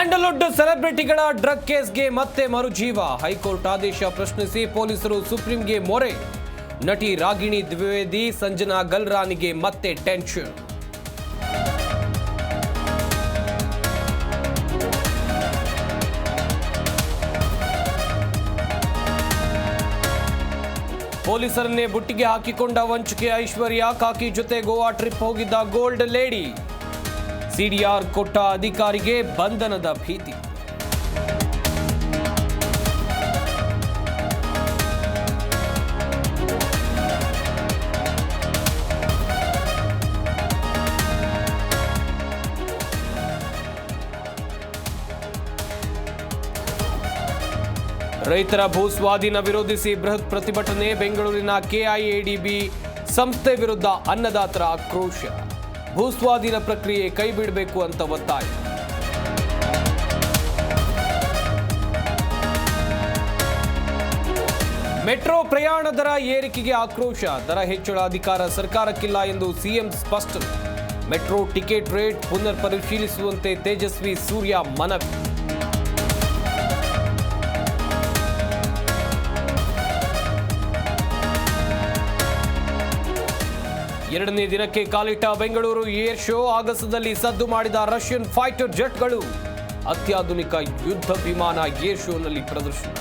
Sandalwood ಸೆಲೆಬ್ರಿಟಿಗಳ drug ಕೇಸ್ಗೆ ಮತ್ತೆ ಮರುಜೀವ. High court ಆದೇಶ ಪ್ರಶ್ನಿಸಿ ಪೊಲೀಸರು ಸುಪ್ರೀಂಗೆ ಮೊರೆ. ನಟಿ ರಾಗಿಣಿ ದ್ವಿವೇದಿ, ಸಂಜನಾ ಗಲ್ರಾನಿಗೆ ಮತ್ತೆ ಟೆನ್ಷನ್. ಪೊಲೀಸರನ್ನೇ ಬುಟ್ಟಿಗೆ ಹಾಕಿಕೊಂಡ ವಂಚಕೆ ಐಶ್ವರ್ಯ. ಕಾಕಿ ಜೊತೆ ಗೋವಾ ಟ್ರಿಪ್ ಹೋಗಿದ್ದ ಗೋಲ್ಡ್ ಲೇಡಿ. ಸಿಡಿಆರ್ ಕೊಟ್ಟ ಅಧಿಕಾರಿಗೆ ಬಂಧನದ ಭೀತಿ. ರೈತರ ಭೂಸ್ವಾಧೀನ ವಿರೋಧಿಸಿ ಬೃಹತ್ ಪ್ರತಿಭಟನೆ. ಬೆಂಗಳೂರಿನ ಕೆಐಎಡಿಬಿ ಸಂಸ್ಥೆ ವಿರುದ್ಧ ಅನ್ನದಾತರ ಆಕ್ರೋಶ. ಭೂಸ್ವಾಧೀನ ಪ್ರಕ್ರಿಯೆ ಕೈಬಿಡಬೇಕು ಅಂತ ಒತ್ತಾಯ. ಮೆಟ್ರೋ ಪ್ರಯಾಣ ದರ ಏರಿಕೆಗೆ ಆಕ್ರೋಶ. ದರ ಹೆಚ್ಚಳ ಅಧಿಕಾರ ಸರ್ಕಾರಕ್ಕಿಲ್ಲ ಎಂದು ಸಿಎಂ ಸ್ಪಷ್ಟನೆ. ಮೆಟ್ರೋ ಟಿಕೆಟ್ ರೇಟ್ ಪುನರ್ ಪರಿಶೀಲಿಸುವಂತೆ ತೇಜಸ್ವಿ ಸೂರ್ಯ ಮನವಿ. ಎರಡನೇ ದಿನಕ್ಕೆ ಕಾಲಿಟ್ಟ ಬೆಂಗಳೂರು ಏರ್ ಶೋ. ಆಗಸದಲ್ಲಿ ಸದ್ದು ಮಾಡಿದ ರಷ್ಯನ್ ಫೈಟರ್ ಜೆಟ್ಗಳು. ಅತ್ಯಾಧುನಿಕ ಯುದ್ಧ ವಿಮಾನ ಏರ್ ಶೋನಲ್ಲಿ ಪ್ರದರ್ಶನ.